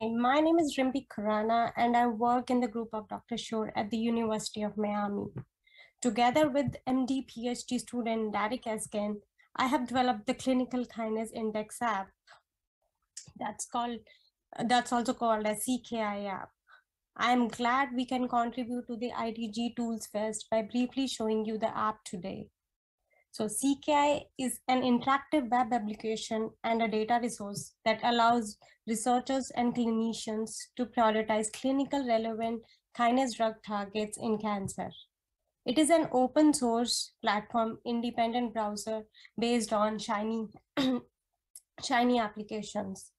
My name is Rimpi Khurana and I work in the group of Dr. Shore at the University of Miami. Together with MD PhD student Derek Eskin, I have developed the Clinical Kindness Index app that's called that's also called as CKI app. I am glad we can contribute to the IDG Tools Fest by briefly showing you the app today. So CKI is an interactive web application and a data resource that allows researchers and clinicians to prioritize clinical relevant kindness drug targets in cancer. It is an open source platform independent browser based on Shiny applications.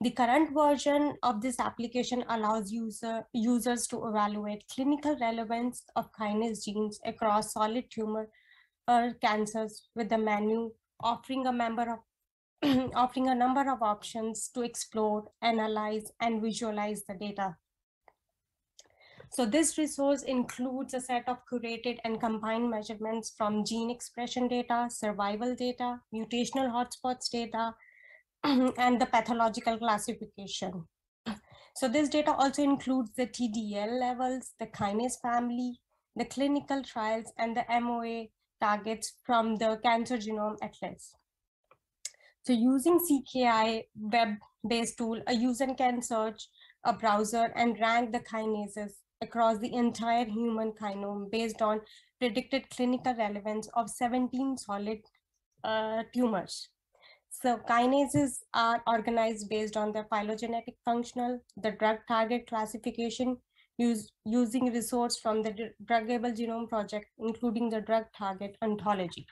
The current version of this application allows users to evaluate clinical relevance of kinase genes across solid tumor cancers with the menu offering a member of offering a number of options to explore, analyze, and visualize the data. So this resource includes a set of curated and combined measurements from gene expression data, survival data, mutational hotspots data, and the pathological classification. So this data also includes the TDL levels, the kinase family, the clinical trials, and the MOA targets from the Cancer Genome Atlas. So using CKI web-based tool, a user can search a browser and rank the kinases across the entire human kinome based on predicted clinical relevance of 17 solid tumors. So kinases are organized based on the phylogenetic functional, the drug target classification, using resource from the Druggable Genome Project, including the drug target ontology.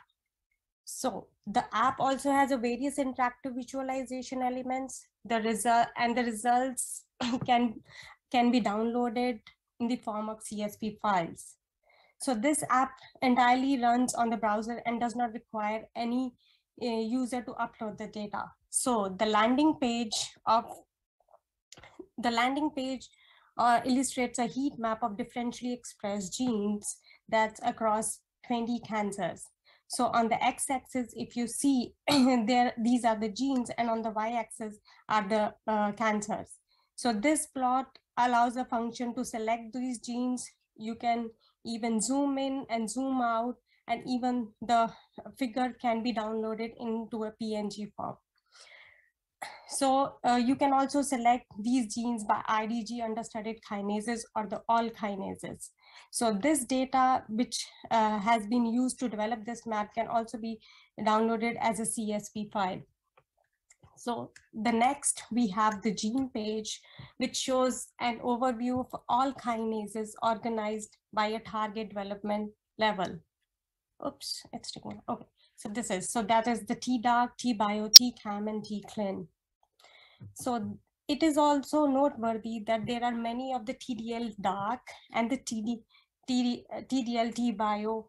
So the app also has a various interactive visualization elements. The results can be downloaded in the form of CSV files. So this app entirely runs on the browser and does not require any user to upload the data. So the landing page illustrates a heat map of differentially expressed genes that's across 20 cancers. So on the x-axis, if you see these are the genes, and on the y-axis are the cancers. So this plot allows a function to select these genes. You can even zoom in and zoom out, and even the figure can be downloaded into a PNG form. So you can also select these genes by IDG understudied kinases or the all kinases. So this data, which has been used to develop this map, can also be downloaded as a CSV file. So the next we have the gene page, which shows an overview of all kinases organized by a target development level. Oops, it's taking, okay. So that is the TDARC, TBio, TCAM, and TCLIN. So it is also noteworthy that there are many of the TDL dark and the TDL TBio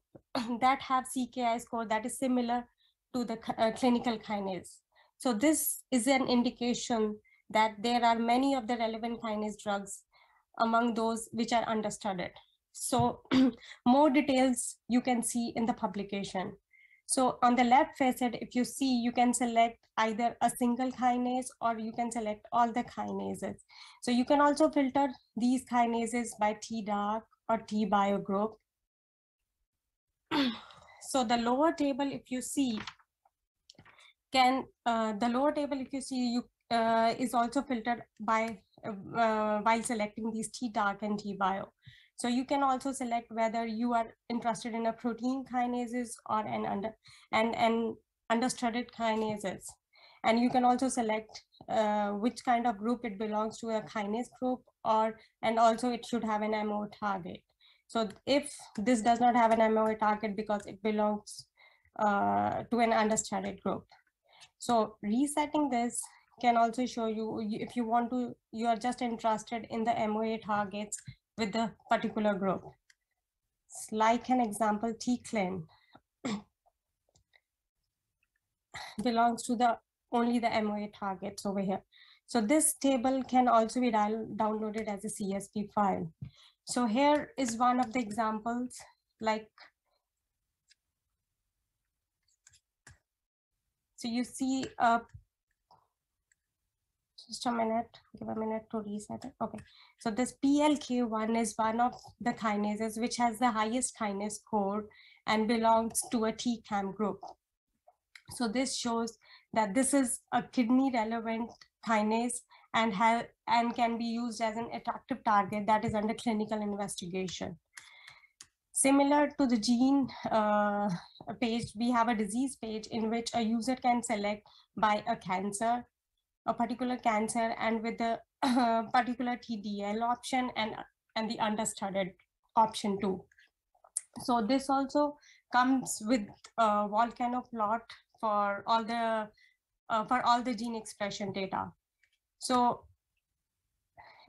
that have CKI score that is similar to the clinical kinase. So this is an indication that there are many of the relevant kinase drugs among those which are understudied. So more details you can see in the publication. So on the left facet, if you see, you can select either a single kinase or you can select all the kinases. So you can also filter these kinases by TDARC or TBio group. So the lower table, if you see, is also filtered by while selecting these TDARC and TBio. So you can also select whether you are interested in a protein kinases or an understudied kinases. And you can also select which kind of group it belongs to, a kinase group, and also it should have an MO target. So if this does not have an MO target because it belongs to an understudied group. So resetting this can also show you if you are just interested in the MOA targets with the particular group. Like an example, TCLIN belongs to only the MOA targets over here. So this table can also be downloaded as a CSV file. So here is one of the examples, like, so you see Just a minute, give a minute to reset it. Okay, so this PLK1 is one of the kinases which has the highest kinase code and belongs to a TCAM group. So this shows that this is a kidney relevant kinase and can be used as an attractive target that is under clinical investigation. Similar to the gene page, we have a disease page in which a user can select by a particular cancer, and with the particular TDL option and the understudied option too. So this also comes with a volcano plot for all the gene expression data. So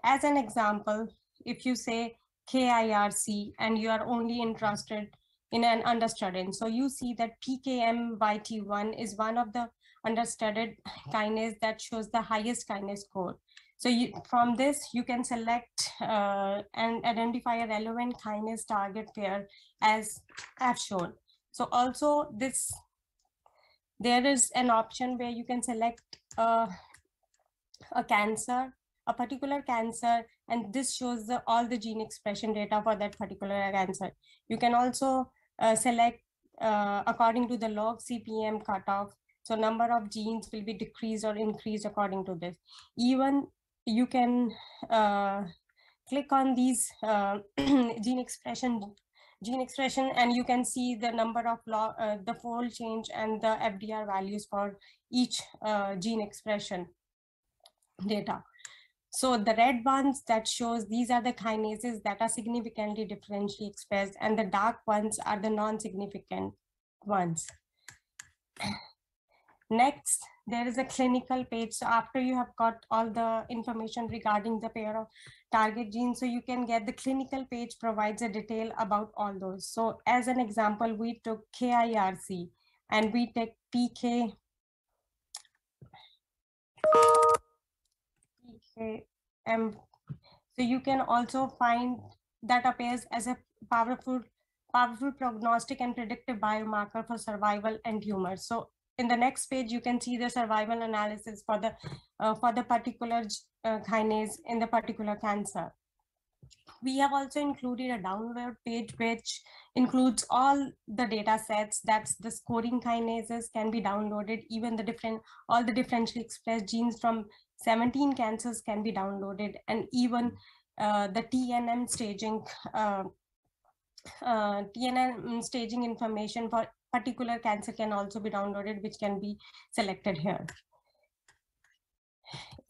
as an example, if you say KIRC and you are only interested in an understudied, so you see that PKMYT1 is one of the understudied kinase that shows the highest kinase code. So from this, you can select and identify a relevant kinase target pair as I've shown. So also there is an option where you can select a particular cancer, and this shows all the gene expression data for that particular cancer. You can also select according to the log CPM cutoff. So number of genes will be decreased or increased according to this. Even you can click on these gene expression and you can see the number of the fold change and the FDR values for each gene expression data. So the red ones that shows these are the kinases that are significantly differentially expressed, and the dark ones are the non-significant ones. Next, there is a clinical page. So after you have got all the information regarding the pair of target genes, so you can get the clinical page provides a detail about all those. So as an example, we took KIRC and we take PKM. So you can also find that appears as a powerful prognostic and predictive biomarker for survival and tumors. So in the next page, you can see the survival analysis for the particular kinase in the particular cancer. We have also included a download page which includes all the data sets. That's the scoring kinases can be downloaded. Even all the differentially expressed genes from 17 cancers can be downloaded, and even the TNM staging information for particular cancer can also be downloaded, which can be selected here.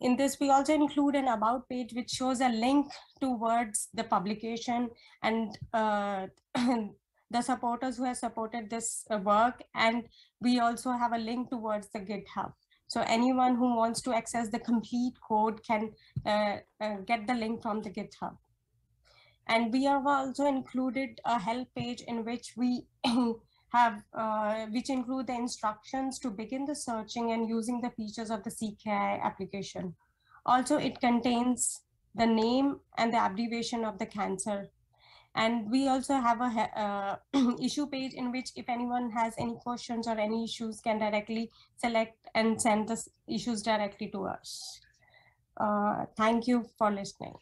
In this, we also include an about page which shows a link towards the publication and the supporters who have supported this work, and we also have a link towards the GitHub. So anyone who wants to access the complete code can get the link from the GitHub. And we have also included a help page in which we have, which include the instructions to begin the searching and using the features of the CKI application. Also, it contains the name and the abbreviation of the cancer. And we also have a issue page in which if anyone has any questions or any issues can directly select and send the issues directly to us. Thank you for listening.